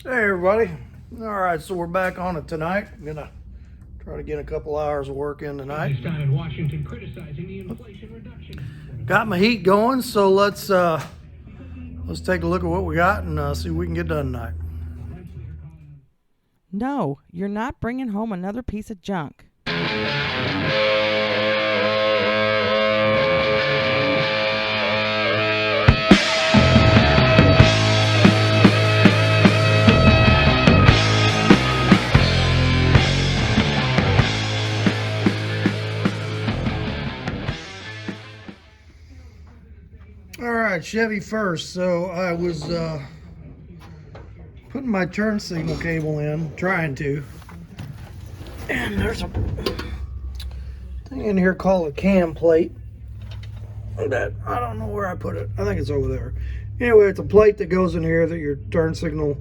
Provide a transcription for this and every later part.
Hey everybody. All right, so we're back on it tonight. I'm gonna try to get a couple hours of work in tonight. In Washington criticizing the inflation reduction. Got my heat going, so let's take a look at what we got and see what we can get done tonight. No, you're not bringing home another piece of junk. All right, Chevy first. So I was putting my turn signal cable in, trying to, and there's a thing in here called a cam plate that I don't know where I put it. I think it's over there. Anyway, it's a plate that goes in here that your turn signal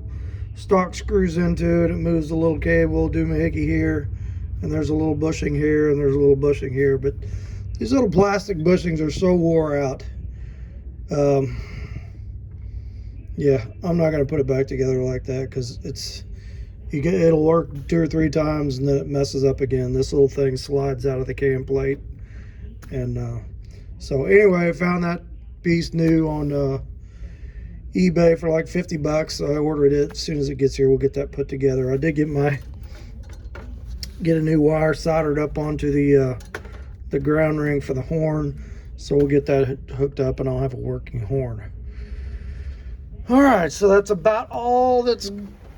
stock screws into, and it moves the little cable, doohickey here, and there's a little bushing here, and there's a little bushing here. But these little plastic bushings are so wore out. Yeah, I'm not gonna put it back together like that because it'll work 2 or 3 times and then it messes up again. This little thing slides out of the cam plate, and so anyway, I found that piece new on eBay for like 50 bucks. So I ordered it. As soon as it gets here, we'll get that put together. I did get a new wire soldered up onto the ground ring for the horn, so we'll get that hooked up and I'll have a working horn. All right, so that's about all that's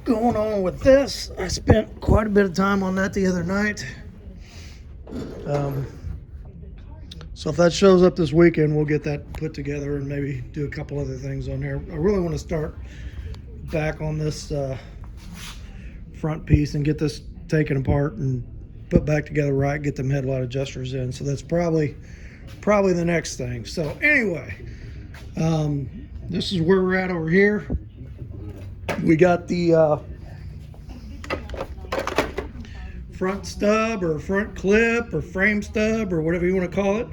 going on with this. I spent quite a bit of time on that the other night. So if that shows up this weekend, we'll get that put together and maybe do a couple other things on there. I really want to start back on this front piece and get this taken apart and put back together right, get them headlight adjusters in. So that's probably the next thing. So anyway, this is where we're at over here. We got the front stub or front clip or frame stub or whatever you want to call it.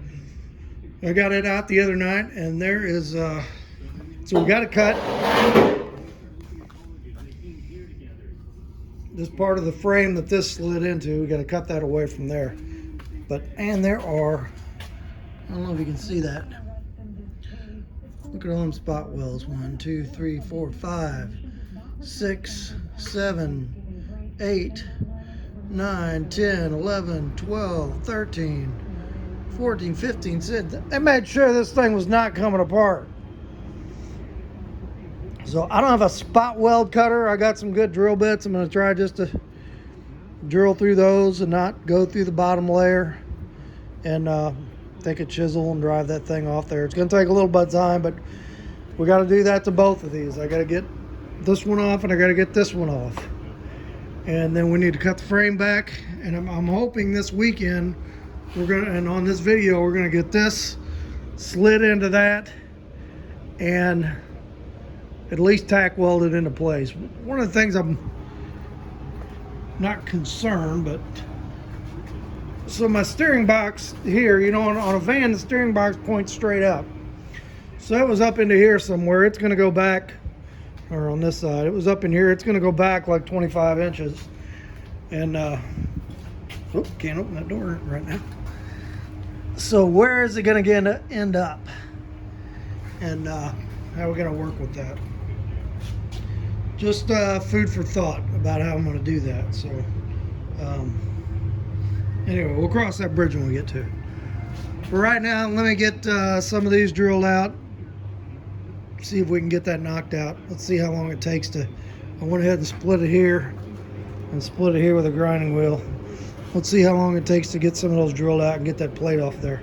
I got it out the other night, and there is so we got to cut this part of the frame that this slid into. We got to cut that away from there. And there are, I don't know if you can see that. Look at all them spot welds. 1, 2, 3, 4, 5, 6, 7, 8, 9, 10, 11, 12, 13, 14, 15, 16. They made sure this thing was not coming apart. So I don't have a spot weld cutter. I got some good drill bits. I'm going to try just to drill through those and not go through the bottom layer, and take a chisel and drive that thing off there. It's going to take a little bit of time, but we got to do that to both of these. I got to get this one off and I got to get this one off, and then we need to cut the frame back. And I'm hoping this weekend and on this video we're gonna get this slid into that and at least tack welded into place. One of the things I'm not concerned, but so my steering box here, you know, on a van, the steering box points straight up. So it was up into here somewhere. It's going to go back, or on this side, it was up in here. It's going to go back like 25 inches. And, can't open that door right now. So where is it going to end up? And how are we going to work with that? Just food for thought about how I'm going to do that. So, anyway, we'll cross that bridge when we get to it. For right now, let me get some of these drilled out. See if we can get that knocked out. Let's see how long it takes to. I went ahead and split it here and split it here with a grinding wheel. Let's see how long it takes to get some of those drilled out and get that plate off there.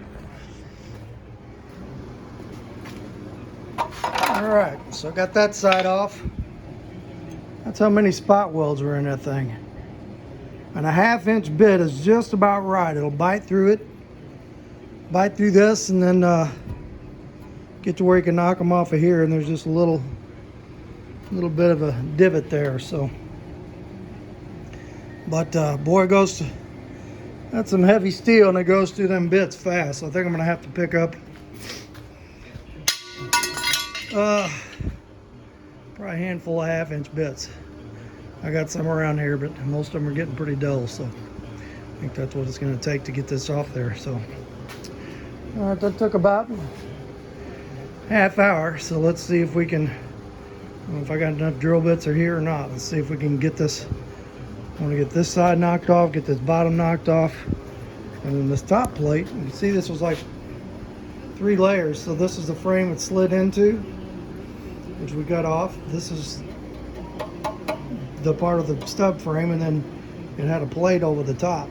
All right, so I got that side off. That's how many spot welds were in that thing. And a 1/2 inch bit is just about right. It'll bite through it, bite through this, and then get to where you can knock them off of here. And there's just a little bit of a divot there. So, but boy, that's some heavy steel, and it goes through them bits fast. So I think I'm gonna have to pick up probably a handful of 1/2 inch bits. I got some around here, but most of them are getting pretty dull, so I think that's what it's going to take to get this off there. So that took about half hour, so let's see if we can, if I got enough drill bits are here or not. Let's see if we can get this. I want to get this side knocked off, get this bottom knocked off, and then this top plate. You can see this was like 3 layers. So this is the frame it slid into, which we got off. This is the part of the stub frame, and then it had a plate over the top.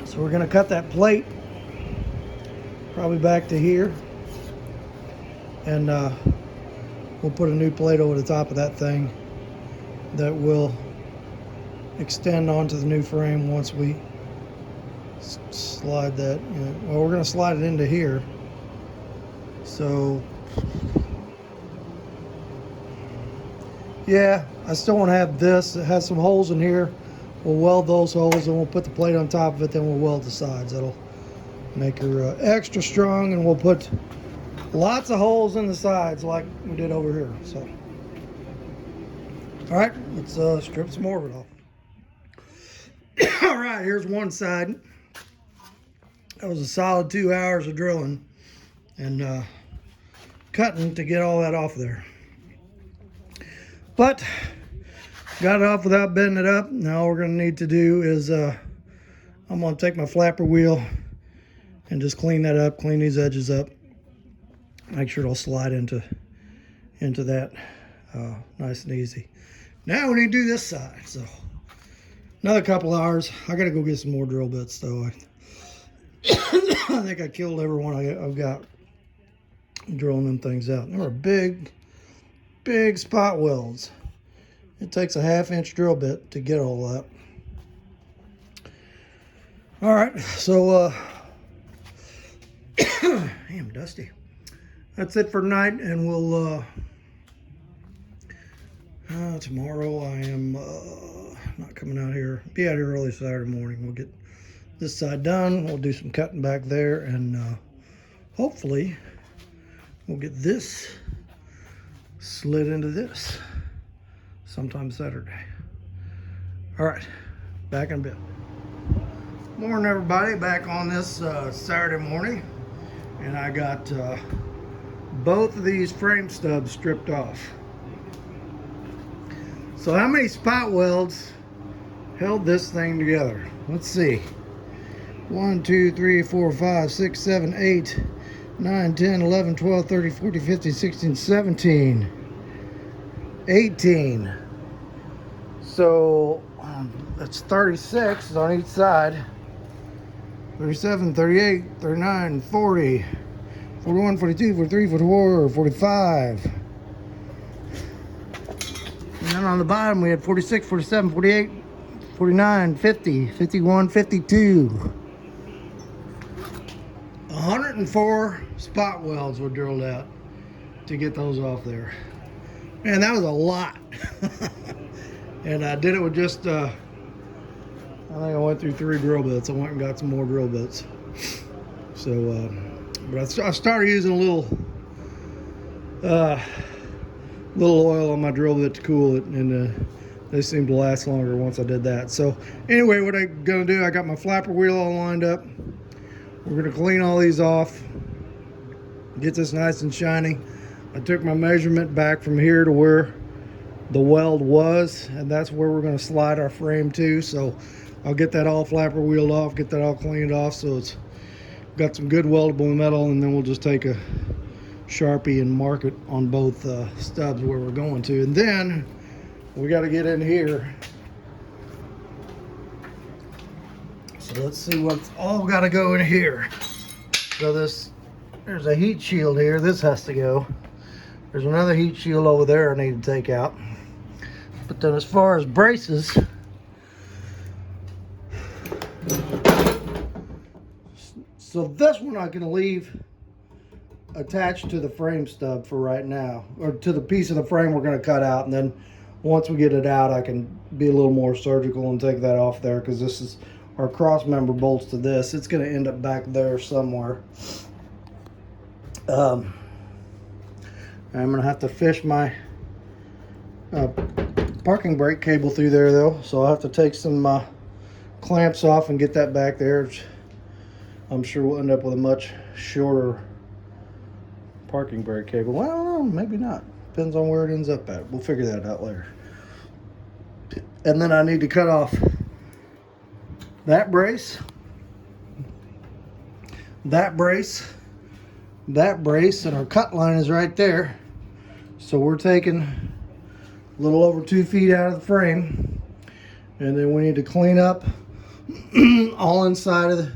So we're going to cut that plate probably back to here, and we'll put a new plate over the top of that thing that will extend onto the new frame once we slide that. Well, we're going to slide it into here. So yeah, I still want to have this. It has some holes in here. We'll weld those holes and we'll put the plate on top of it, then we'll weld the sides. That'll make her extra strong, and we'll put lots of holes in the sides like we did over here. So all right, let's strip some more of it off. All right, here's one side. That was a solid 2 hours of drilling and cutting to get all that off there. But got it off without bending it up. Now all we're going to need to do is I'm going to take my flapper wheel and just clean that up, clean these edges up. Make sure it'll slide into that nice and easy. Now we need to do this side. So another couple hours. I got to go get some more drill bits though. I think I killed everyone I've got drilling them things out. They were big spot welds. It takes a 1/2 inch drill bit to get all that. All right, so damn dusty. That's it for tonight, and we'll tomorrow I am not coming out here. Be out here early Saturday morning. We'll get this side done. We'll do some cutting back there, and hopefully we'll get this slid into this sometime Saturday. All right, back in a bit. Morning, everybody. Back on this Saturday morning, and I got both of these frame stubs stripped off. So how many spot welds held this thing together? Let's see. 1, 2, 3, 4, 5, 6, 7, 8, 9, 10, 11, 12, 13, 14, 15, 16, 17, 18. So that's 36 on each side. 37, 38, 39, 40, 41, 42, 43, 44, 45. And then on the bottom we had 46, 47, 48, 49, 50, 51, 52. 104 spot welds were drilled out to get those off there. Man, that was a lot. And I did it with just, I think I went through 3 drill bits. I went and got some more drill bits. So, but I started using a little oil on my drill bit to cool it, and they seemed to last longer once I did that. So anyway, what I'm gonna do, I got my flapper wheel all lined up. We're gonna clean all these off, get this nice and shiny. I took my measurement back from here to where the weld was, and that's where we're gonna slide our frame to. So I'll get that all flapper wheeled off, get that all cleaned off so it's got some good weldable metal, and then we'll just take a Sharpie and mark it on both stubs where we're going to. And then we got to get in here. So let's see what's all got to go in here. So there's a heat shield here. This has to go. There's another heat shield over there I need to take out. But then as far as braces, so this one I'm going to leave attached to the frame stub for right now, or to the piece of the frame we're going to cut out. And then once we get it out, I can be a little more surgical and take that off there, because this is our cross member bolts to this. It's going to end up back there somewhere. I'm going to have to fish my parking brake cable through there though, so I'll have to take some clamps off and get that back there. I'm sure we'll end up with a much shorter parking brake cable. Well, I don't know, maybe not. Depends on where it ends up at. We'll figure that out later. And then I need to cut off that brace, that brace, that brace, and our cut line is right there. So we're taking a little over 2 feet out of the frame, and then we need to clean up all inside of the, do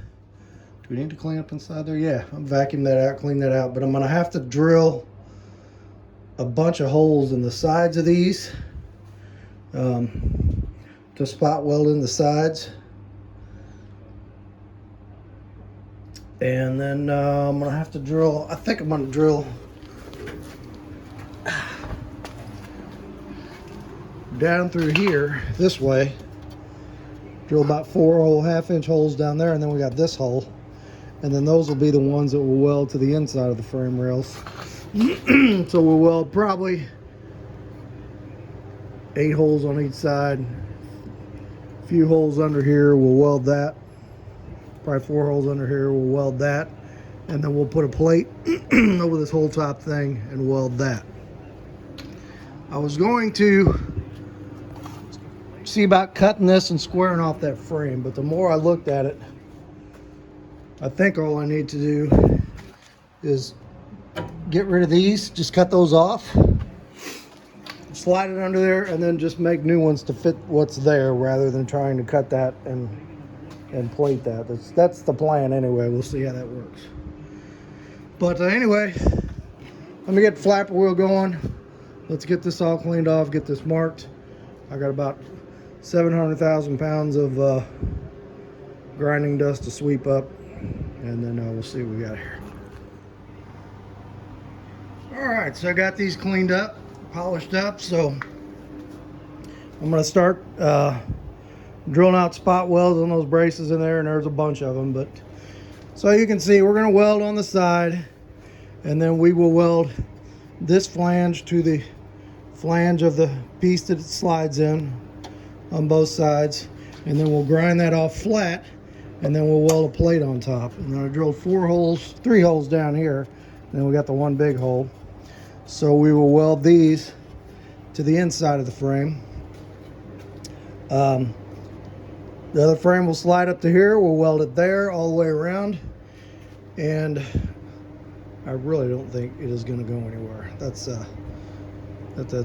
we need to clean up inside there? Yeah, I'll vacuum that out, clean that out, but I'm gonna have to drill a bunch of holes in the sides of these to spot weld in the sides. And then I'm gonna have to drill, I think I'm gonna drill down through here this way, drill about 4 1/2-inch holes down there, and then we got this hole, and then those will be the ones that will weld to the inside of the frame rails. So we'll weld probably 8 holes on each side, a few holes under here, we'll weld that, probably 4 holes under here, we'll weld that, and then we'll put a plate over this whole top thing and weld that. I was going to see about cutting this and squaring off that frame, but the more I looked at it, I think all I need to do is get rid of these, just cut those off, slide it under there, and then just make new ones to fit what's there rather than trying to cut that and plate that. That's the plan anyway. We'll see how that works. But anyway, let me get the flapper wheel going. Let's get this all cleaned off, get this marked. I got about 700,000 pounds of grinding dust to sweep up, and then we'll see what we got here. All right, so I got these cleaned up, polished up, so I'm gonna start drilling out spot welds on those braces in there, and there's a bunch of them. But so you can see, we're gonna weld on the side, and then we will weld this flange to the flange of the piece that it slides in on both sides, and then we'll grind that off flat, and then we'll weld a plate on top. And then I drilled 3 holes down here, and then we got the one big hole. So we will weld these to the inside of the frame. The other frame will slide up to here, we'll weld it there all the way around, and I really don't think it is going to go anywhere. That's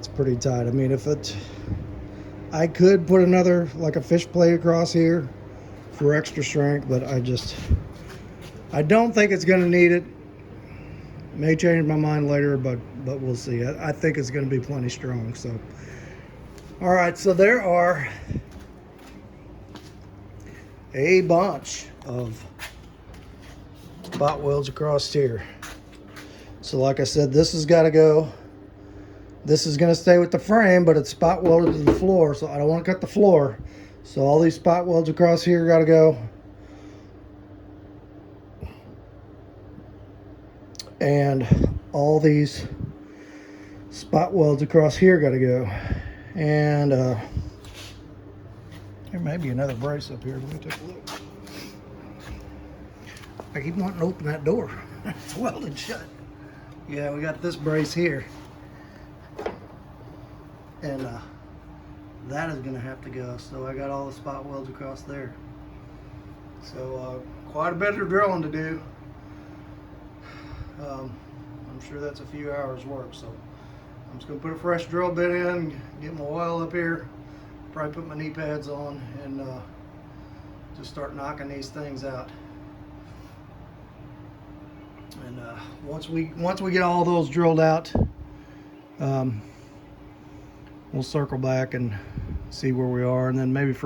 pretty tight. I mean, I could put another, like a fish plate across here for extra strength, but I don't think it's going to need it. May change my mind later, but we'll see. I think it's going to be plenty strong. So, all right. So there are a bunch of spot welds across here. So, like I said, this has got to go. This is going to stay with the frame, but it's spot welded to the floor, so I don't want to cut the floor. So all these spot welds across here got to go. And all these spot welds across here got to go. And there may be another brace up here. Let me take a look. I keep wanting to open that door. It's welded shut. Yeah, we got this brace here. And that is going to have to go. So I got all the spot welds across there. So quite a bit of drilling to do. I'm sure that's a few hours work. So I'm just going to put a fresh drill bit in, get my oil up here, probably put my knee pads on, and just start knocking these things out. And once we get all those drilled out, we'll circle back and see where we are, and then maybe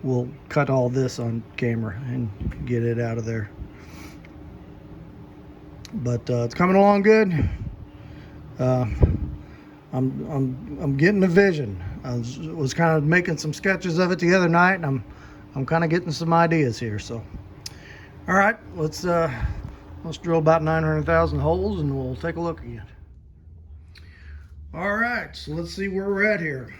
we'll cut all this on camera and get it out of there. But it's coming along good. I'm getting the vision. I was kind of making some sketches of it the other night, and I'm kind of getting some ideas here. So, all right, let's drill about 900,000 holes, and we'll take a look again. All right, so let's see where we're at here.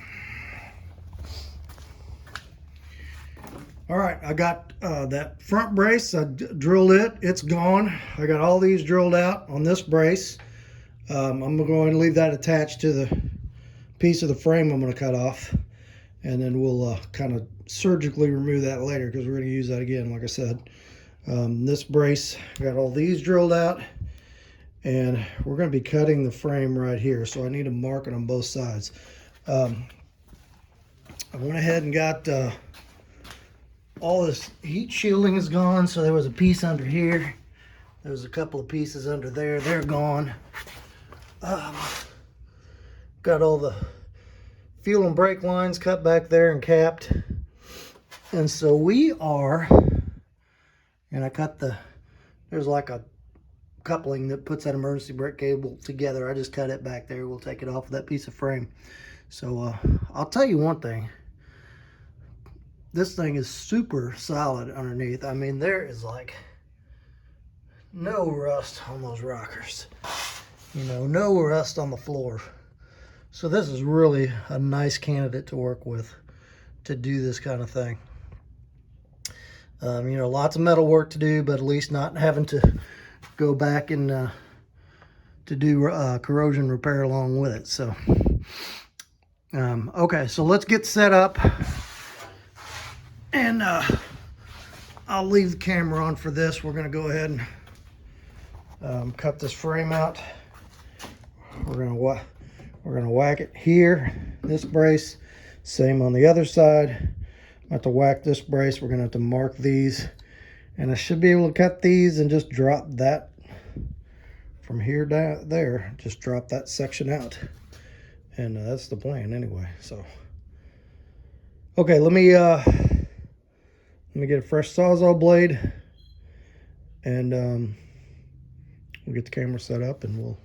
All right, I got that front brace. I drilled it. It's gone. I got all these drilled out on this brace. I'm going to leave that attached to the piece of the frame I'm going to cut off, and then we'll kind of surgically remove that later because we're going to use that again, like I said. This brace, got all these drilled out, and we're going to be cutting the frame right here, so I need a marking on both sides. I went ahead and got all this heat shielding is gone, so there was a piece under here. There was a couple of pieces under there. They're gone. Got all the fuel and brake lines cut back there and capped. And so we are, and I cut there's like a coupling that puts that emergency brake cable together. I just cut it back there. We'll take it off of that piece of frame. So I'll tell you one thing. This thing is super solid underneath. I mean, there is like no rust on those rockers. You know, no rust on the floor. So this is really a nice candidate to work with to do this kind of thing. You know, lots of metal work to do, but at least not having to go back and to do corrosion repair along with it. So, okay, so let's get set up. And I'll leave the camera on for this. We're going to go ahead and cut this frame out. We're going to whack it here, this brace. Same on the other side. I'm going to whack this brace. We're going to have to mark these. And I should be able to cut these and just drop that from here down there. Just drop that section out. And that's the plan anyway. So, okay, let me get a fresh Sawzall blade, and we'll get the camera set up and we'll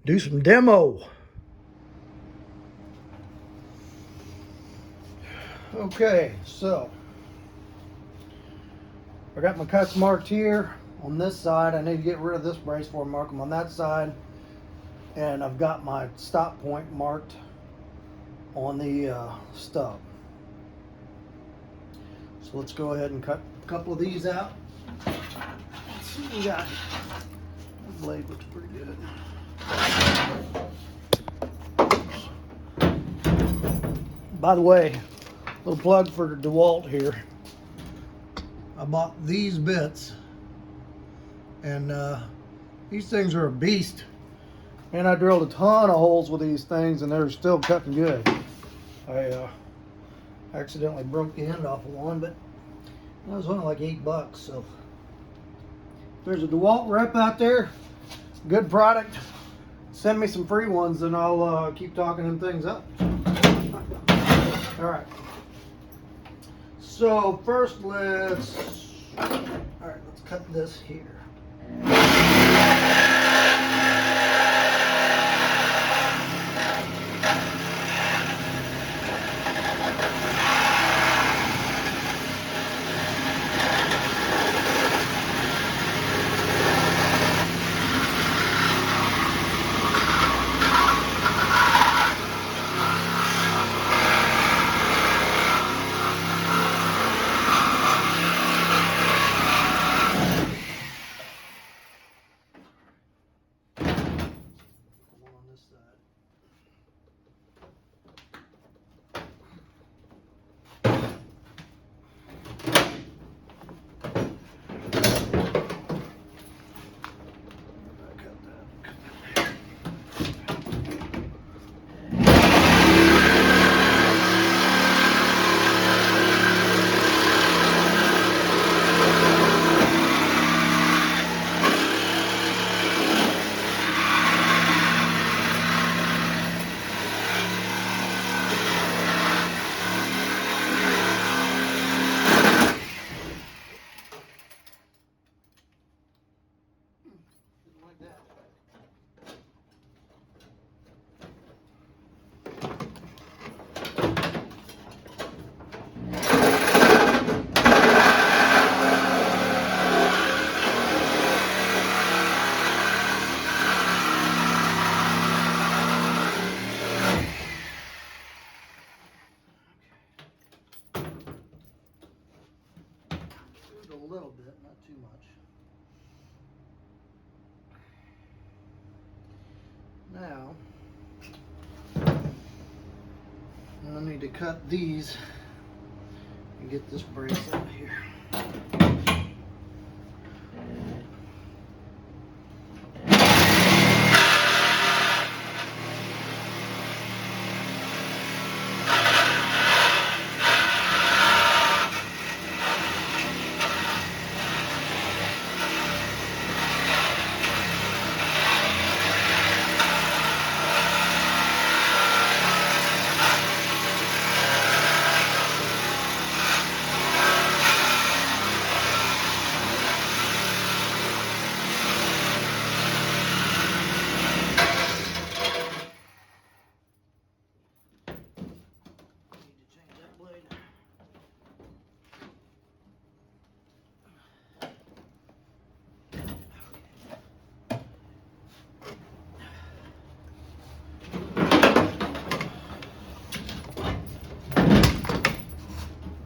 do some demo. Okay, so I got my cuts marked here on this side. I need to get rid of this brace before I mark them on that side. And I've got my stop point marked on the stub. So let's go ahead and cut a couple of these out. Let's see what we got. The blade looks pretty good. By the way, little plug for DeWalt here. I bought these bits, and these things are a beast. And I drilled a ton of holes with these things, and they're still cutting good. I accidentally broke the end off of one, but that was only like $8. So if there's a DeWalt rep out there, good product, send me some free ones and I'll keep talking them things up. All right, so first let's cut this here. too much. Now, I need to cut these and get this brace out here.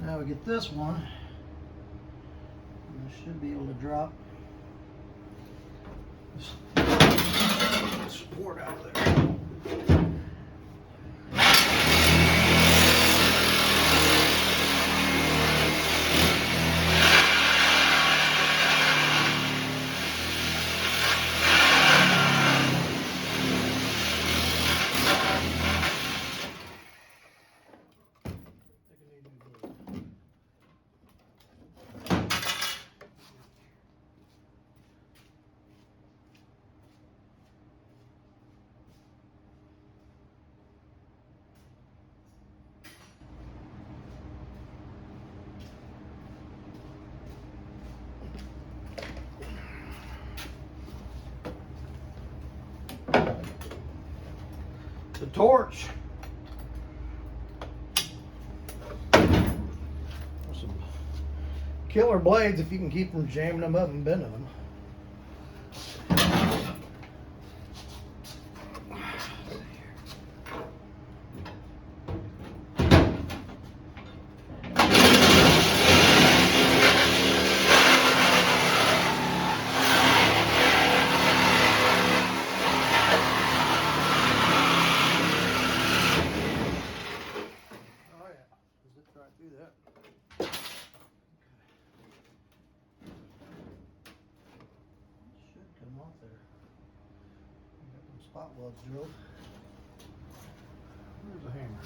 Now we get this one, and I should be able to drop this support out of there. The torch. Some killer blades if you can keep from jamming them up and bending them. Do that. Should come off there. Got them spot welds drilled. Where's the hammer?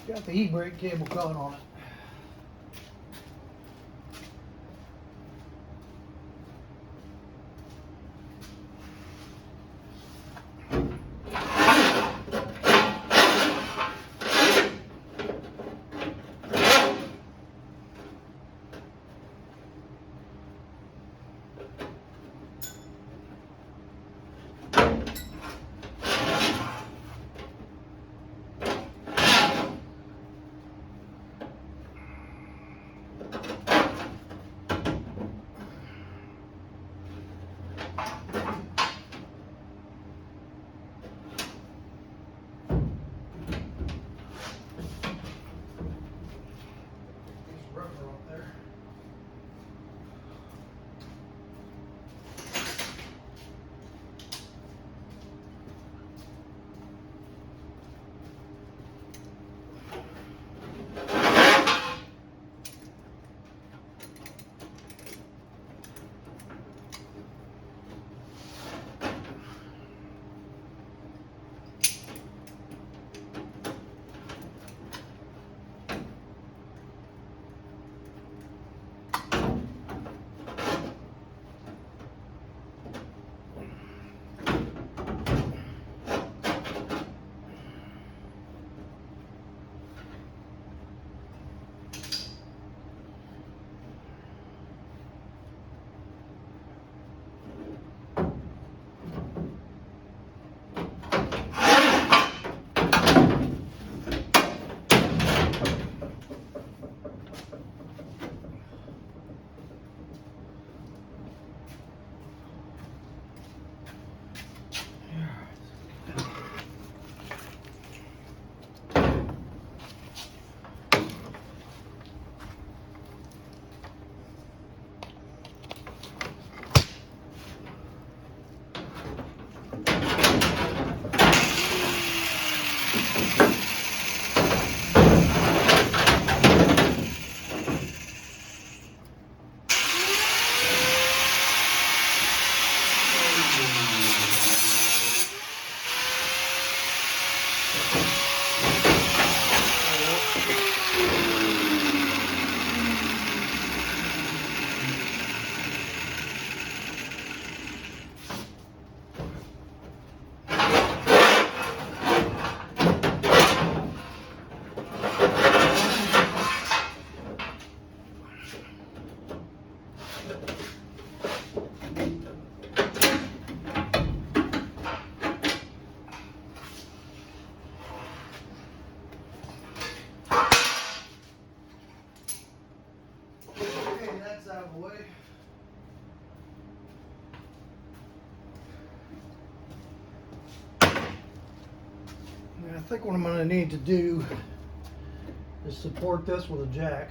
Got the e-brake cable caught on it. think what I'm going to need to do is support this with a jack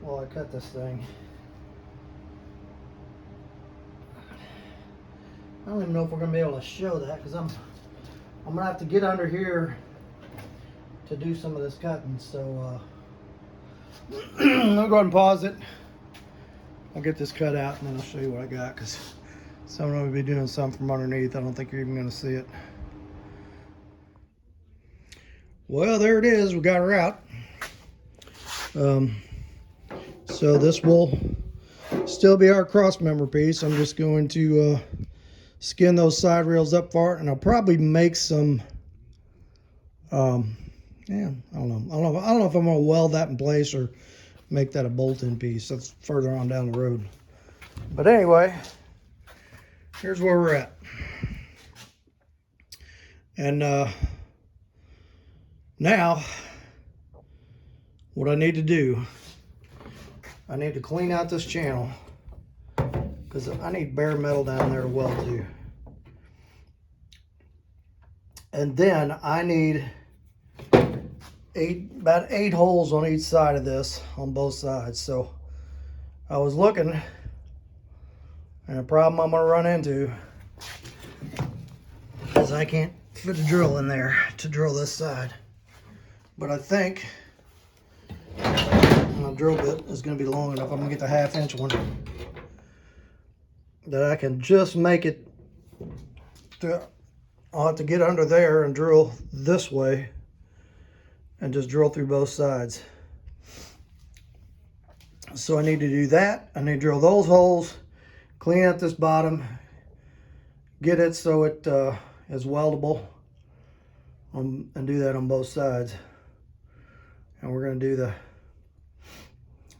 while I cut this thing. I don't even know if we're going to be able to show that because I'm going to have to get under here to do some of this cutting. So I'm going to go ahead and pause it. I'll get this cut out and then I'll show you what I got, because someone will be doing something from underneath. I don't think you're even going to see it. Well, there it is. We got her out. So this will still be our cross member piece. I'm just going to skin those side rails up for it, and I'll probably make some. Yeah, I don't know. I don't know if I'm gonna weld that in place or make that a bolt-in piece. That's further on down the road. But anyway, here's where we're at. And now, what I need to do, I need to clean out this channel because I need bare metal down there to weld to. And then I need about eight holes on each side of this, on both sides. So I was looking, and a problem I'm going to run into is I can't fit a drill in there to drill this side. But I think my drill bit is going to be long enough. I'm going to get the 1/2 inch one that I can just make it to. I'll have to get under there and drill this way and just drill through both sides. So I need to do that. I need to drill those holes, clean out this bottom, get it so it is weldable, and do that on both sides. And we're going to do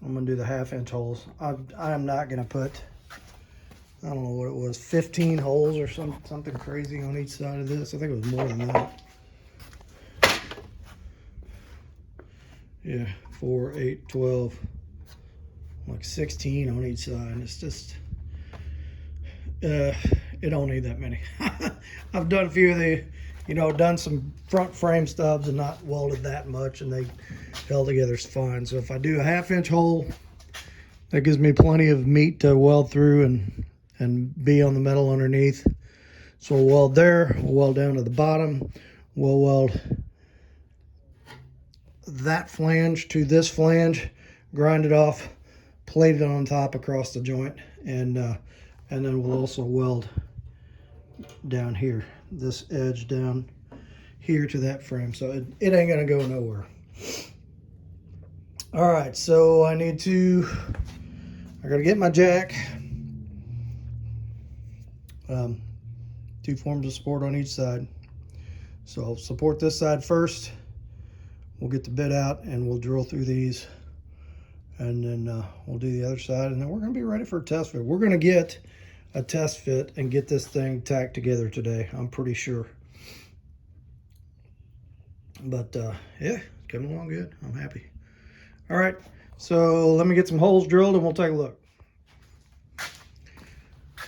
I'm going to do the 1/2 inch holes. I am not going to put, I don't know what it was, 15 holes or something crazy on each side of this. I think it was more than that. Yeah, 4, 8, 12, like 16 on each side. It's just, it don't need that many. I've done a few of the, done some front frame stubs and not welded that much, and they held together fine. So if I do a 1/2 inch hole, that gives me plenty of meat to weld through and be on the metal underneath. So we'll weld there, we'll weld down to the bottom, we'll weld that flange to this flange, grind it off, plate it on top across the joint, and then we'll also weld down here, this edge down here to that frame, so it ain't gonna go nowhere. All right, so I gotta get my jack, 2 forms of support on each side. So I'll support this side first. We'll get the bit out and we'll drill through these, and then we'll do the other side, and then we're going to be ready for a test fit. We're going to get a test fit and get this thing tacked together today, I'm pretty sure. But yeah, coming along good. I'm happy. All right, so let me get some holes drilled and we'll take a look.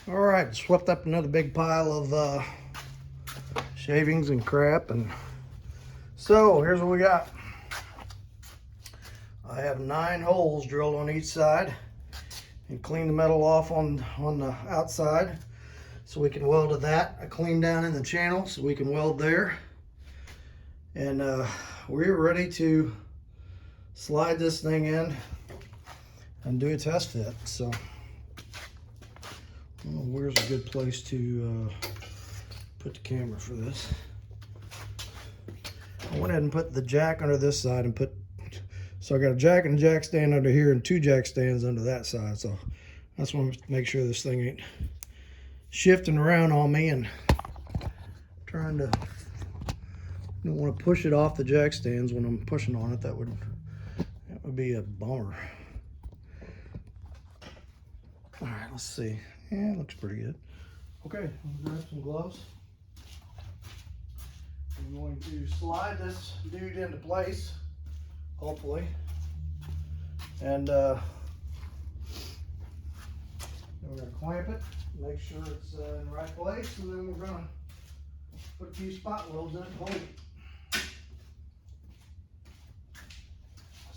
All right, swept up another big pile of shavings and crap, and so here's what we got. I have 9 holes drilled on each side, and clean the metal off on the outside so we can weld to that. I cleaned down in the channel so we can weld there, and we're ready to slide this thing in and do a test fit. So I don't know where's a good place to put the camera for this. I went ahead and put the jack under this side and so I got a jack and a jack stand under here and 2 jack stands under that side. So I just want to make sure this thing ain't shifting around on me and trying to, don't want to push it off the jack stands when I'm pushing on it. That would be a bummer. All right, let's see. Yeah, it looks pretty good. Okay, I'll grab some gloves. I'm going to slide this dude into place, hopefully, and then we're going to clamp it, make sure it's in the right place, and then we're going to put a few spot welds in it to hold it.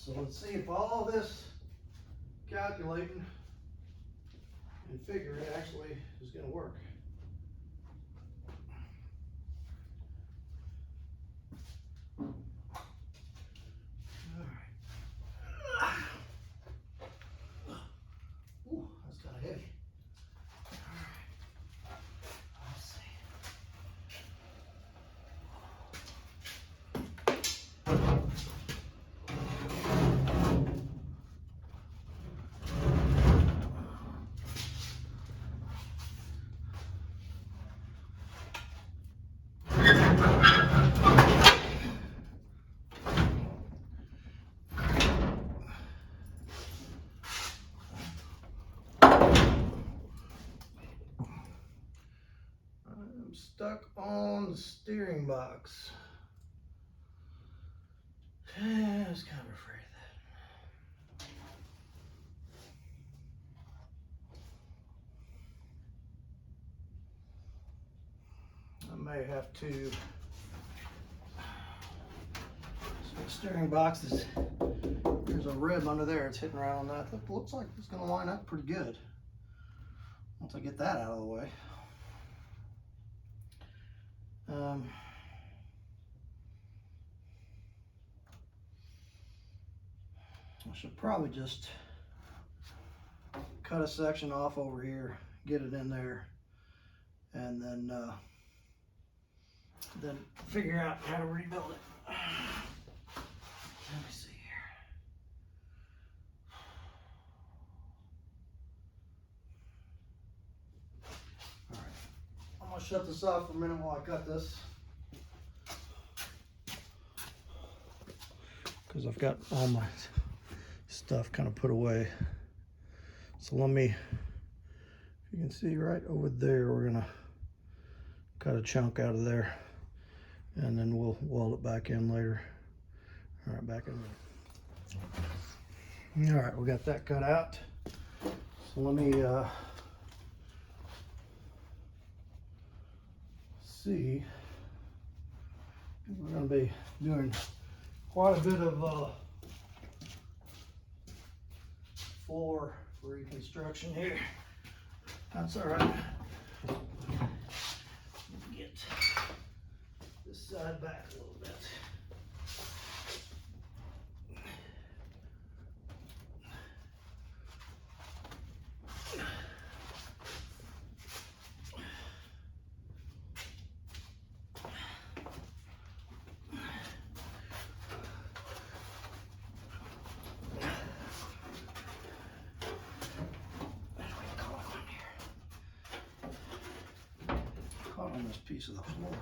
So let's see if all this calculating and figuring actually is going to work. Ooh, that's kind of heavy. Let's see. I'm stuck on the steering box. I was kind of afraid of that. I may have to. So the steering box is, there's a rib under there. It's hitting right on that. It looks like it's going to line up pretty good once I get that out of the way. I should probably just cut a section off over here, get it in there, and then figure out how to rebuild it. Let me see here. All right, I'm gonna shut this off for a minute while I cut this, because I've got all my stuff kind of put away. So let me, if you can see right over there, we're gonna cut a chunk out of there, and then we'll weld it back in later. All right, back in there. All right, we got that cut out. So let me see. We're gonna be doing quite a bit of floor reconstruction here. That's all right. Get this side back a little bit. On this piece of the floor.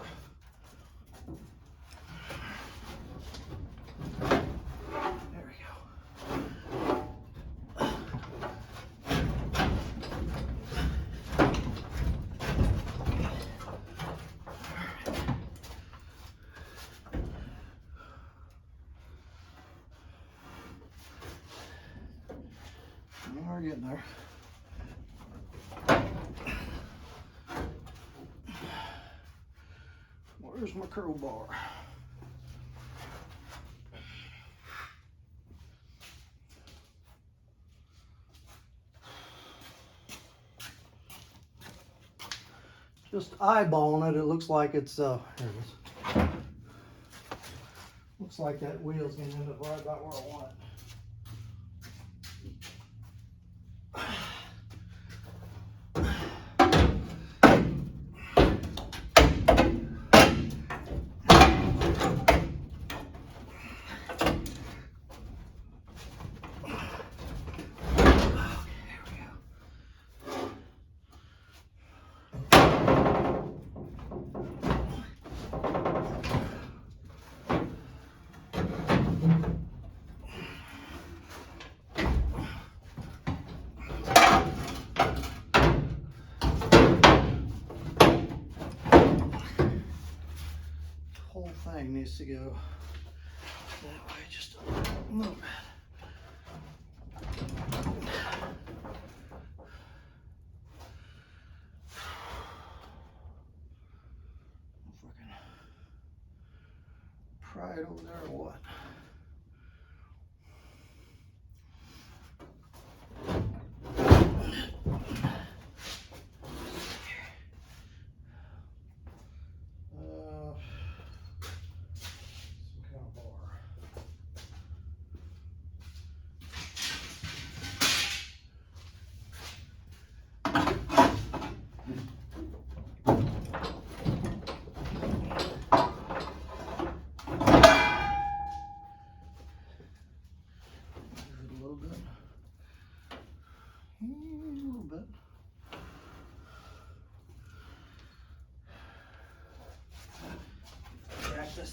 There we go. We're getting there. Where's my crowbar? Just eyeballing it, it looks like it's, here it is. Looks like that wheel's gonna end up right about where I want it. Whole thing needs to go that way just a little bit. If I can pry it over there or what?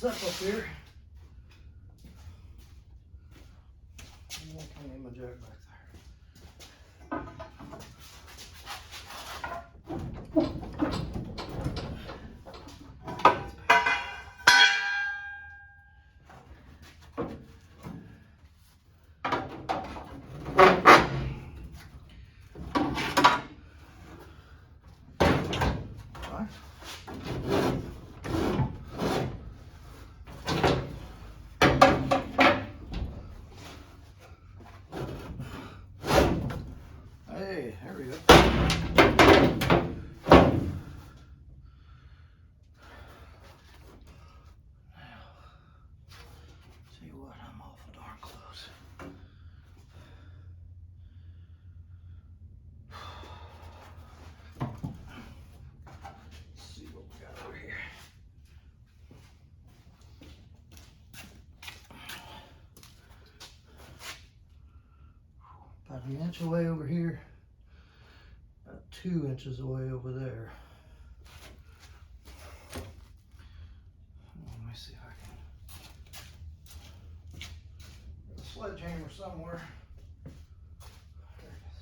this up here. I need my jack back there. Hey, there we go. See what, I'm awful darn close. Let's see what we got over here. About an inch away over here. About 2 inches away over there. Let me see if I can. Got a sledgehammer somewhere. There it is.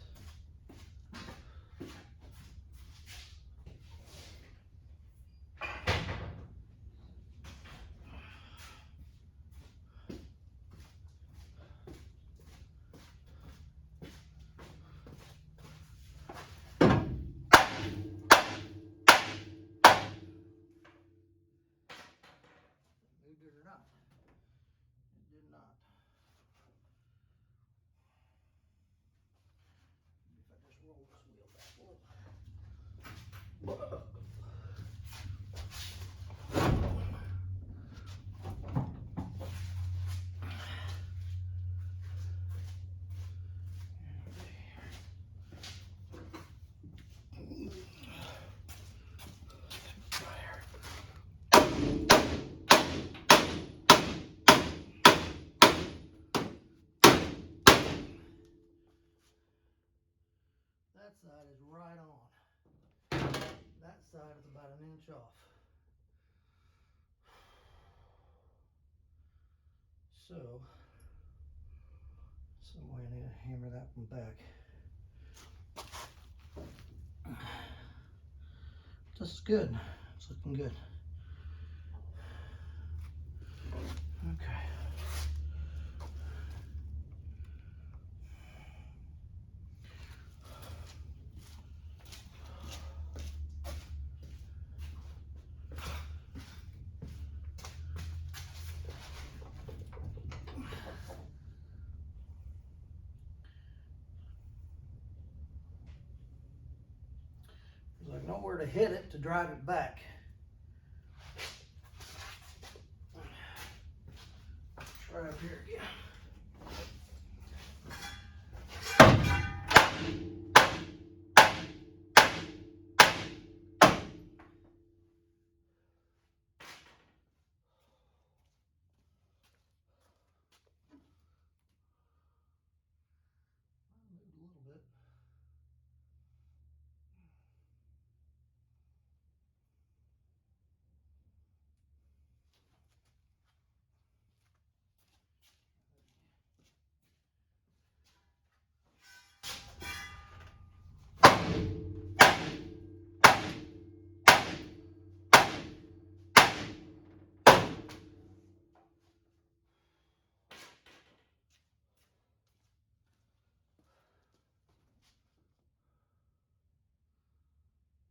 Moved it or not? It did not. If I just roll this wheel back a little. That side is right on. That side is about an inch off. So, some way I need to hammer that one back. This is good. It's looking good. Okay. There's like nowhere to hit it to drive it back. Try up here again. Moved a little bit.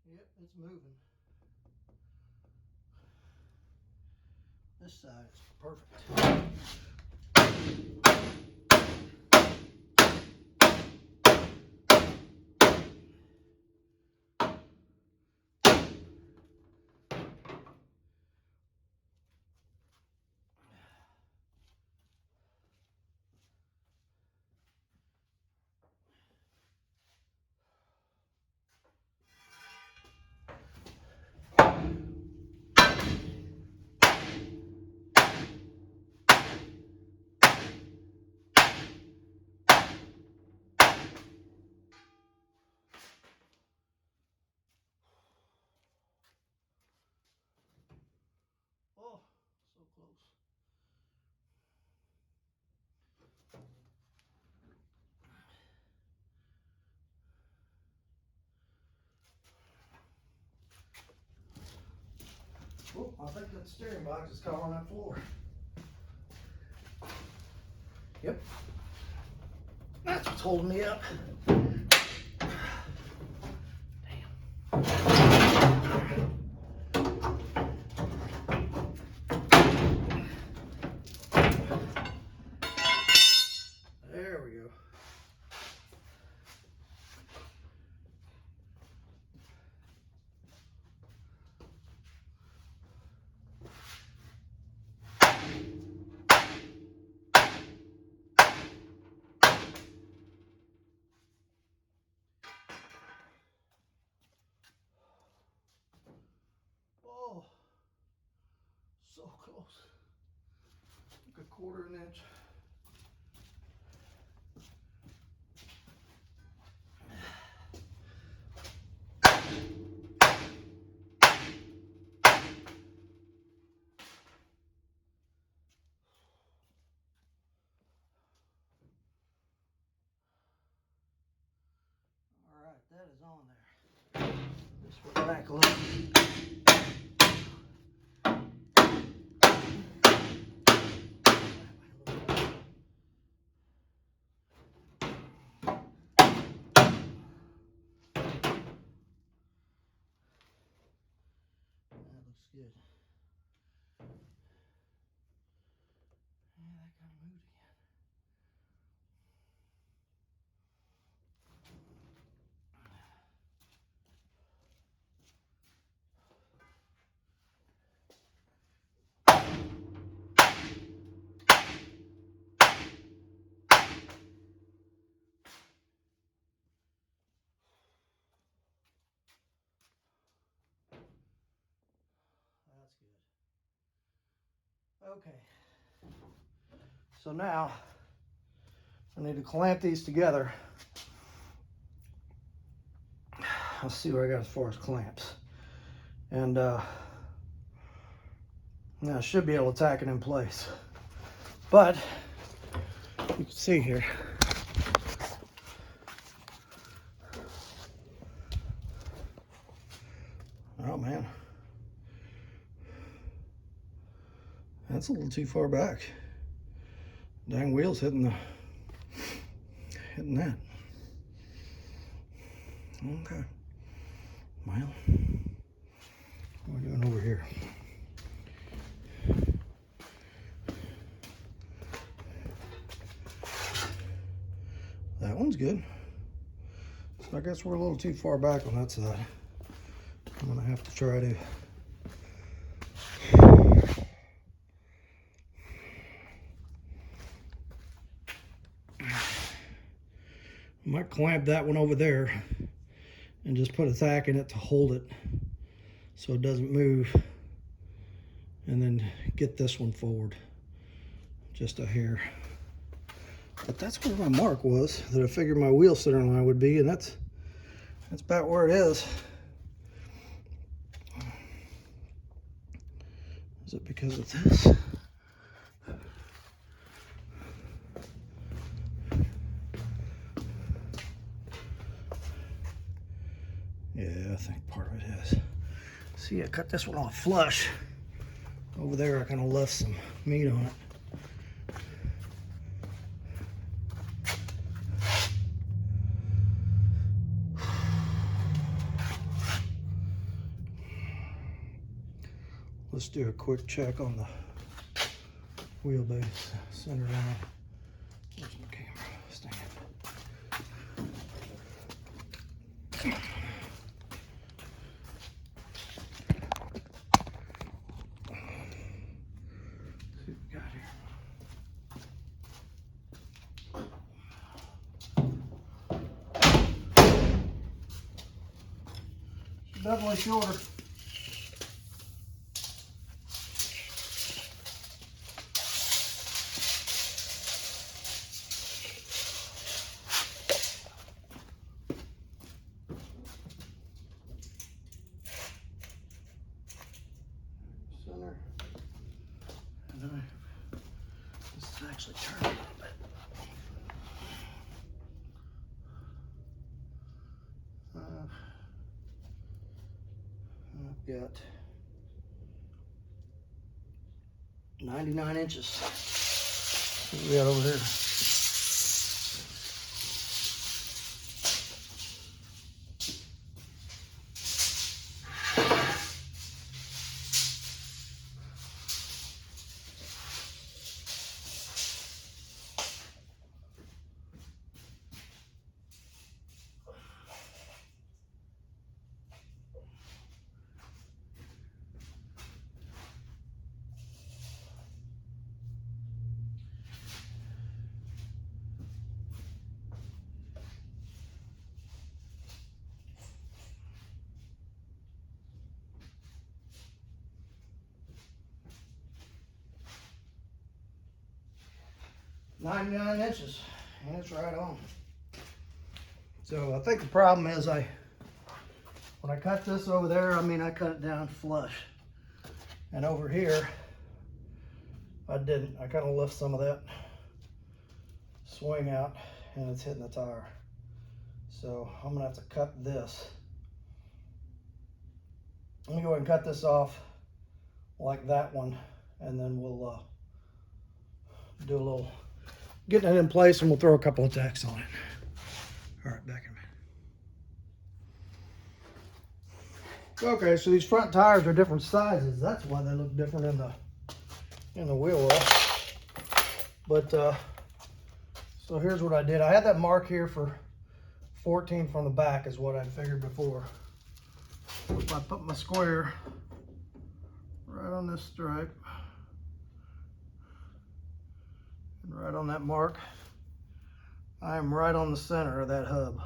Yep, it's moving. This side is perfect. I think that steering box is caught on that floor. Yep. That's what's holding me up. There we go. Oh, so close. Like a quarter of an inch. All right, that is on there. Just put it back a little. That looks good. Yeah, that kind of moved again. That's good. Okay. So now I need to clamp these together. Let's see what I got as far as clamps. And now I should be able to tack it in place. But you can see here. Oh man. That's a little too far back. Dang wheel's hitting that. Okay. Well, what are we doing over here? That one's good. So I guess we're a little too far back on that side. I'm gonna have to try to I might clamp that one over there and just put a tack in it to hold it so it doesn't move, and then get this one forward just a hair. But that's where my mark was that I figured my wheel center line would be, and that's about where it is. Is it because of this? Yeah, I think part of it is. See, I cut this one off flush. Over there, I kind of left some meat on it. Let's do a quick check on the wheelbase center line. Where's my camera stand? See what we got here. Definitely shorter. Center. And then this is actually turned a little bit. I've got 99 inches. What we got over here? .99 inches, and it's right on. So I think the problem is when I cut this over there, I mean I cut it down flush, and over here I didn't. I kind of left some of that swing out, and it's hitting the tire. So I'm gonna have to cut this. Let me go ahead and cut this off like that one, and then we'll do a little getting it in place, and we'll throw a couple of tacks on it. All right, back in a minute. Okay, so these front tires are different sizes. That's why they look different in the wheel well. But so here's what I did. I had that mark here for 14 from the back is what I figured before. If I put my square right on this stripe, and right on that mark, I am right on the center of that hub.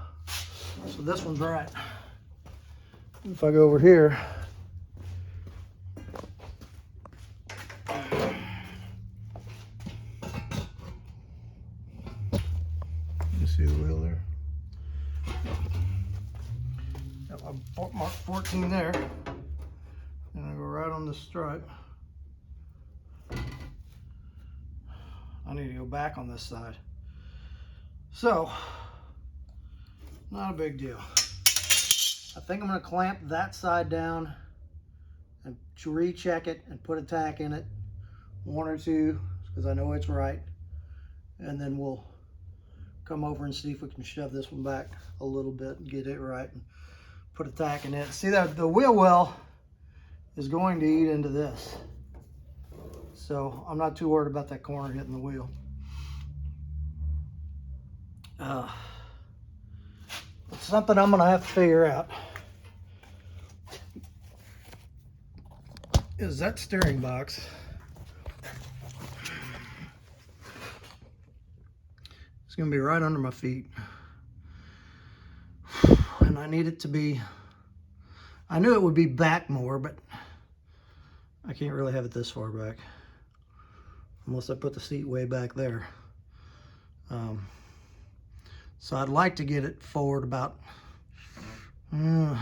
So this one's right. If I go over here, you see the wheel there? Got my mark 14 there, and I go right on the stripe. I need to go back on this side. So, not a big deal. I think I'm gonna clamp that side down and recheck it and put a tack in it, one or two, because I know it's right. And then we'll come over and see if we can shove this one back a little bit and get it right and put a tack in it. See that the wheel well is going to eat into this. So I'm not too worried about that corner hitting the wheel. It's something I'm gonna have to figure out. Is that steering box. It's gonna be right under my feet. And I need it to be, I knew it would be back more, but I can't really have it this far back. Unless I put the seat way back there. So I'd like to get it forward about, I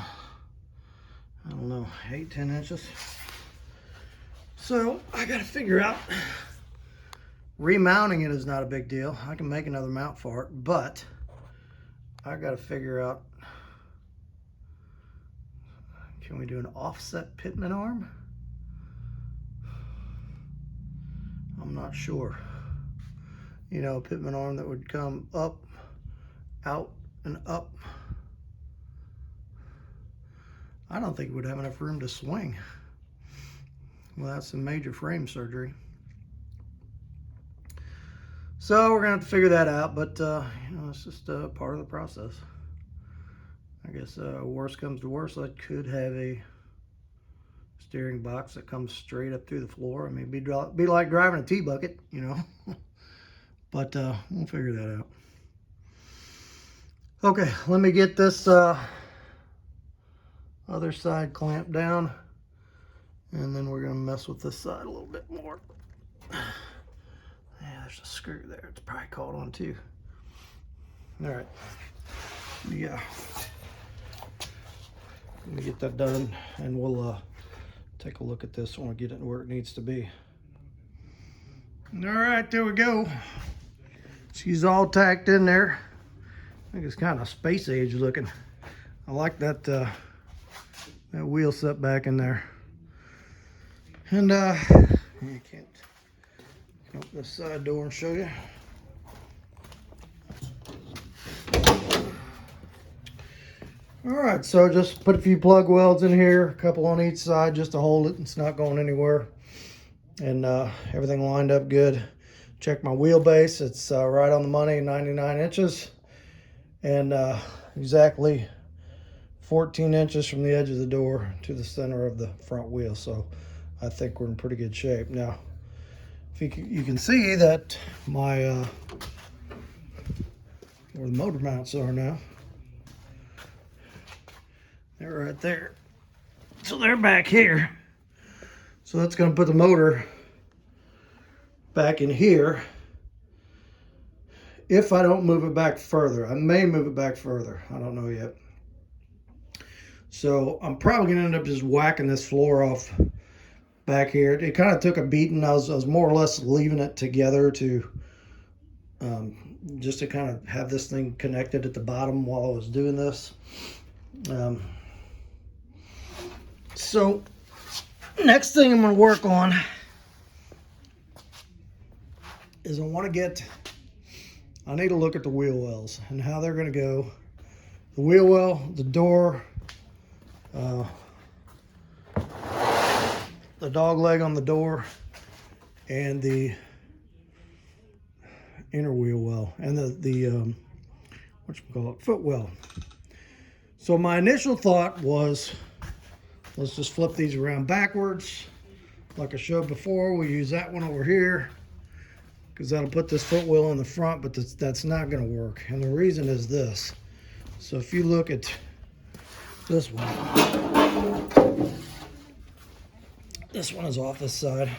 don't know, 8-10 inches. So I gotta figure out, remounting it is not a big deal. I can make another mount for it, but I gotta figure out, can we do an offset pitman arm? I'm not sure. You know, a pitman arm that would come up, out, and up. I don't think it would have enough room to swing. Well, that's some major frame surgery. So we're gonna have to figure that out, but you know, it's just part of the process. I guess worst comes to worst, I could have a steering box that comes straight up through the floor. I mean, be like driving a tea bucket, you know. But we'll figure that out. Okay, let me get this other side clamped down, and then we're gonna mess with this side a little bit more. Yeah, there's a screw there. It's probably caught on too. All right, yeah. Let me get that done, and we'll take a look at this when we get it where it needs to be. All right, there we go. She's all tacked in there. I think it's kind of space age looking. I like that that wheel set back in there. And you can't Open this side door and show you. All right, so just put a few plug welds in here, a couple on each side just to hold it. It's not going anywhere. And everything lined up good. Check my wheelbase. It's right on the money, 99 inches. And exactly 14 inches from the edge of the door to the center of the front wheel. So I think we're in pretty good shape. Now, if you can see that my, where the motor mounts are now, they're right there. So they're back here. So that's going to put the motor back in here. If I don't move it back further, I may move it back further. I don't know yet. So I'm probably going to end up just whacking this floor off back here. It kind of took a beating. I was more or less leaving it together to just to kind of have this thing connected at the bottom while I was doing this. So next thing I'm going to work on is I need to look at the wheel wells and how they're going to go. The wheel well, the door, the dog leg on the door, and the inner wheel well, and the foot well. So my initial thought was, let's just flip these around backwards. Like I showed before, we'll use that one over here because that'll put this foot wheel in the front, but that's not going to work. And the reason is this. So if you look at this one is off this side.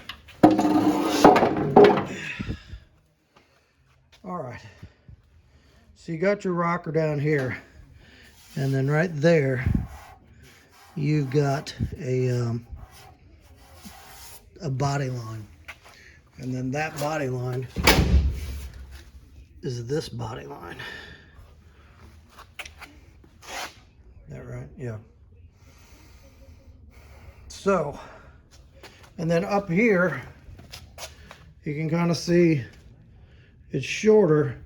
All right. So you got your rocker down here, and then right there, you've got a body line. And then that body line is this body line. That right? Yeah. So, and then up here, you can kind of see it's shorter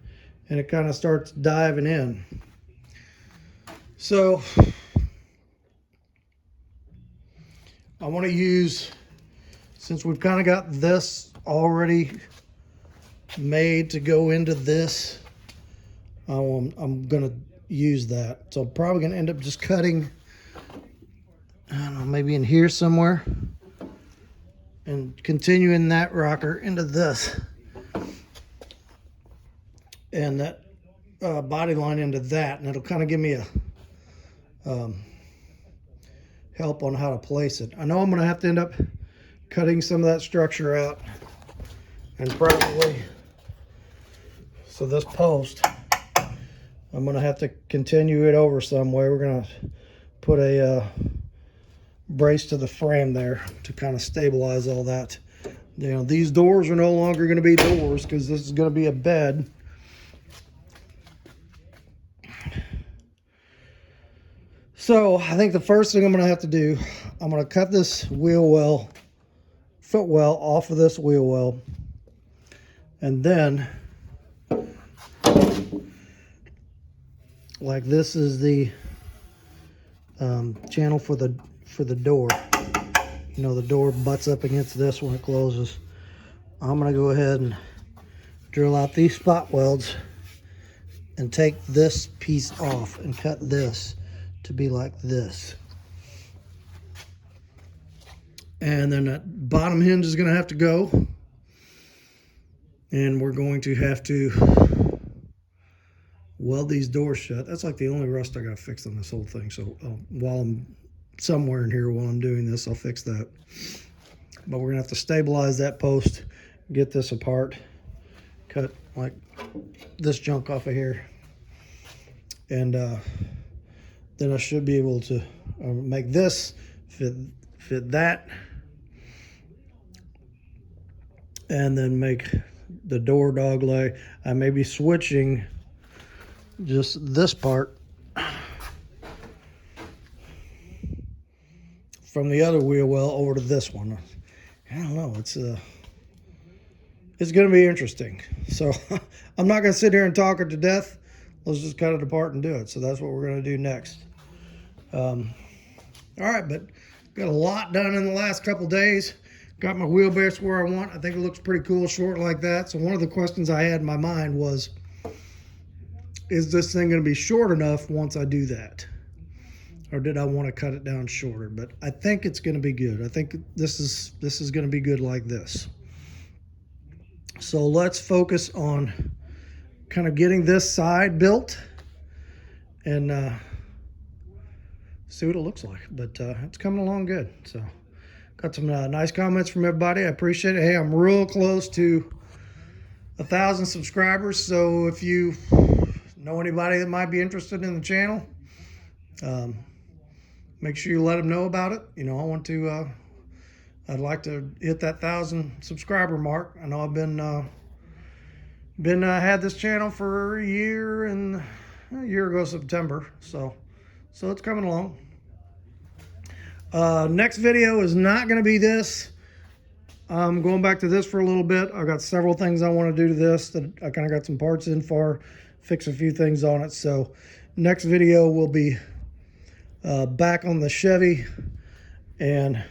and it kind of starts diving in. So, I want to use, since we've kind of got this already made to go into this, I'm going to use that. So I'm probably going to end up just cutting, I don't know, maybe in here somewhere, and continuing that rocker into this, and that body line into that, and it'll kind of give me a help on how to place it. I know I'm going to have to end up cutting some of that structure out, and probably, so this post, I'm going to have to continue it over some way. We're going to put a brace to the frame there to kind of stabilize all that. You know, these doors are no longer going to be doors because this is going to be a bed. So I think the first thing I'm going to have to do, I'm going to cut this wheel well, foot well off of this wheel well, and then, like, this is the channel for the door. You know, the door butts up against this when it closes. I'm going to go ahead and drill out these spot welds and take this piece off and cut this to be like this. And then that bottom hinge is going to have to go. And we're going to have to weld these doors shut. That's like the only rust I got to fix on this whole thing. So while I'm somewhere in here while I'm doing this, I'll fix that. But we're going to have to stabilize that post, get this apart, cut like this junk off of here. And then I should be able to make this fit that, and then make the door dog leg. I may be switching just this part from the other wheel well over to this one. I don't know, it's it's going to be interesting. So I'm not going to sit here and talk it to death. Let's just cut it apart and do it. So that's what we're going to do next. All right, but got a lot done in the last couple days. Got my wheelbase where I want. I think it looks pretty cool, short like that. So one of the questions I had in my mind was, is this thing going to be short enough once I do that? Or did I want to cut it down shorter? But I think it's going to be good. I think this is going to be good like this. So let's focus on kind of getting this side built and see what it looks like. But it's coming along good. So got some nice comments from everybody. I appreciate it. Hey, I'm real close to 1,000 subscribers. So if you know anybody that might be interested in the channel, make sure you let them know about it. You know, I want to, I'd like to hit that 1,000 subscriber mark. I know I've been had this channel for a year and a year ago September. So it's coming along. Next video is not going to be this. I'm going back to this for a little bit. I've got several things I want to do to this that I kind of got some parts in for, fix a few things on it. So next video will be back on the Chevy and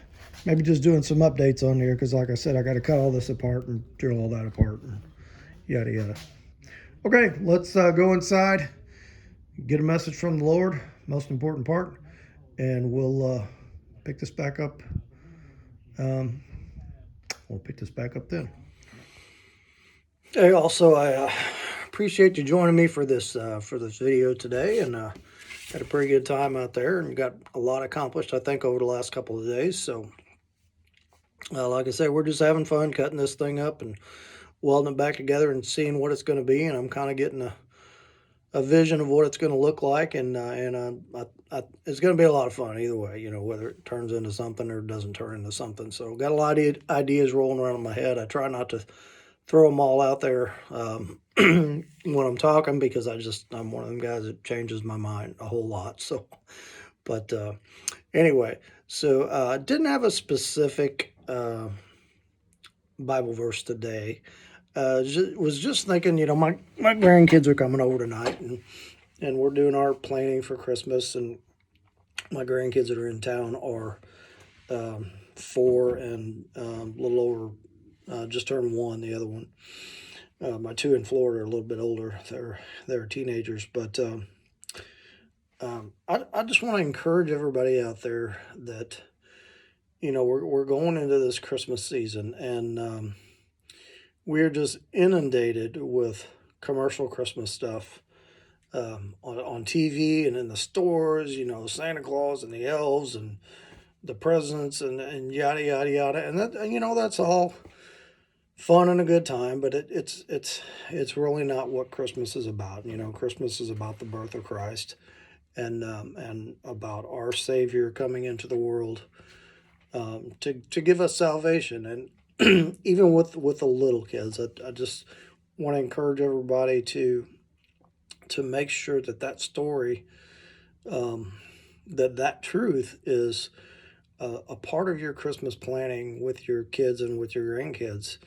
maybe just doing some updates on here, because like I said, I got to cut all this apart and drill all that apart and yada yada. Okay, let's go inside, get a message from the Lord, most important part, and we'll pick this back up. We'll pick this back up then. Hey, also, I appreciate you joining me for this video today, and had a pretty good time out there and got a lot accomplished, I think, over the last couple of days. So, like I said, we're just having fun cutting this thing up and welding it back together and seeing what it's going to be. And I'm kind of getting a vision of what it's going to look like, and it's going to be a lot of fun either way, you know, whether it turns into something or it doesn't turn into something. So got a lot of ideas rolling around in my head. I try not to throw them all out there when I'm talking, because I'm one of them guys that changes my mind a whole lot. So, but anyway, so didn't have a specific Bible verse today. Was just thinking, you know, my grandkids are coming over tonight, and we're doing our planning for Christmas, and my grandkids that are in town are 4 and a little over, just turned 1, the other one. My 2 in Florida are a little bit older. They're teenagers, but I just want to encourage everybody out there that, you know, we're going into this Christmas season, and we're just inundated with commercial Christmas stuff on TV and in the stores, you know, Santa Claus and the elves and the presents and yada, yada, yada. And that, you know, that's all fun and a good time, but it's really not what Christmas is about. You know, Christmas is about the birth of Christ, and about our Savior coming into the world to give us salvation. And even with the little kids, I just want to encourage everybody to make sure that story, that truth is a part of your Christmas planning with your kids and with your grandkids.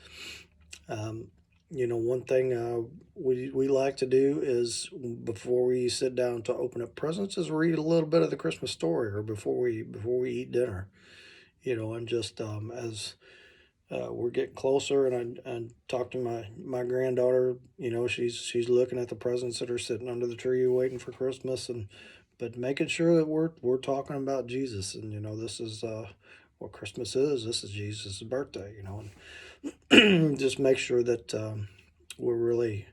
You know, one thing we like to do is, before we sit down to open up presents, is read a little bit of the Christmas story, or before we eat dinner. You know, and just as we're getting closer, and I talk to my granddaughter. You know, she's looking at the presents that are sitting under the tree waiting for Christmas, but making sure that we're talking about Jesus. And, you know, this is what Christmas is. This is Jesus' birthday, you know, and just make sure that we're really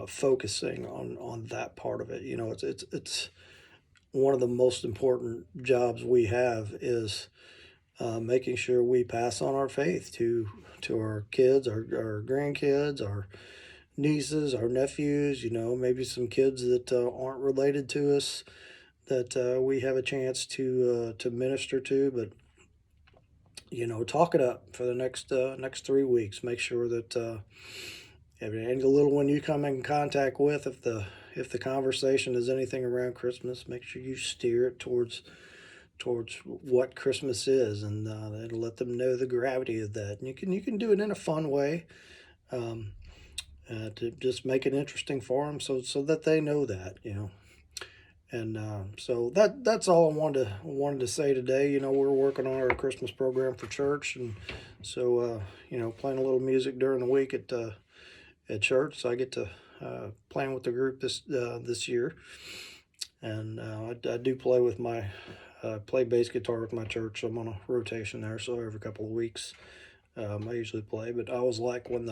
focusing on that part of it. You know, it's one of the most important jobs we have is making sure we pass on our faith to our kids, our grandkids, our nieces, our nephews, you know, maybe some kids that aren't related to us that we have a chance to minister to. But, you know, talk it up for the next 3 weeks. Make sure that any little one you come in contact with, if the conversation is anything around Christmas, make sure you steer it towards towards what Christmas is, and it'll let them know the gravity of that. And you can do it in a fun way, to just make it interesting for them, so that they know that, you know. And so that's all I wanted to say today. You know, we're working on our Christmas program for church, and so you know, playing a little music during the week at church. So I get to playing with the group this year, and I do play with my play bass guitar with my church. I'm on a rotation there, so every couple of weeks I usually play. But I always like when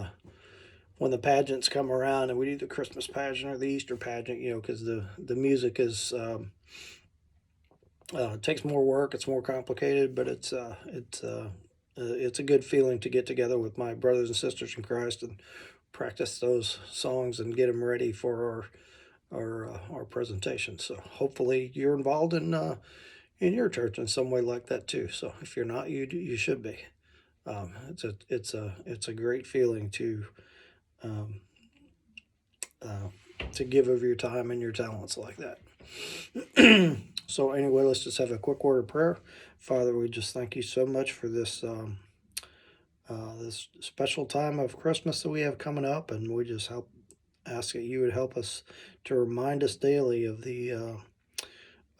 the pageants come around and we do the Christmas pageant or the Easter pageant, you know, because the music is it takes more work. It's more complicated, but it's a good feeling to get together with my brothers and sisters in Christ and practice those songs and get them ready for our presentation. So hopefully you're involved in your church in some way like that too. So if you're not, you should be. It's a great feeling um, to give of your time and your talents like that. So anyway, let's just have a quick word of prayer. Father, we just thank you so much for this this special time of Christmas that we have coming up, and we just ask that you would help us to remind us daily of the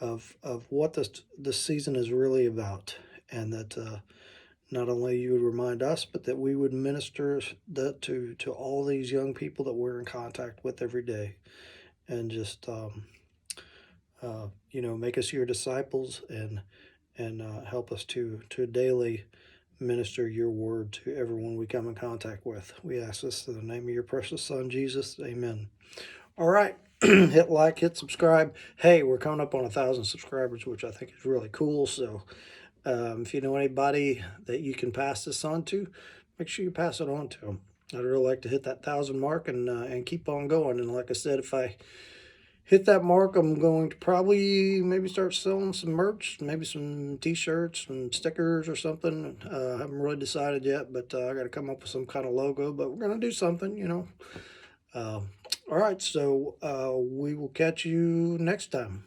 of what this season is really about, and that not only you would remind us, but that we would minister that to all these young people that we're in contact with every day, and just you know, make us your disciples, and help us to daily minister your word to everyone we come in contact with. We ask this in the name of your precious Son, Jesus. Amen. All right. Hit like, hit subscribe. Hey, we're coming up on 1,000 subscribers, which I think is really cool. So if you know anybody that you can pass this on to, make sure you pass it on to them. I'd really like to hit that 1,000 mark and keep on going. And like I said, if I hit that mark, I'm going to probably maybe start selling some merch, maybe some t-shirts and stickers or something. I haven't really decided yet, but I got to come up with some kind of logo, but we're going to do something, you know. All right, so we will catch you next time.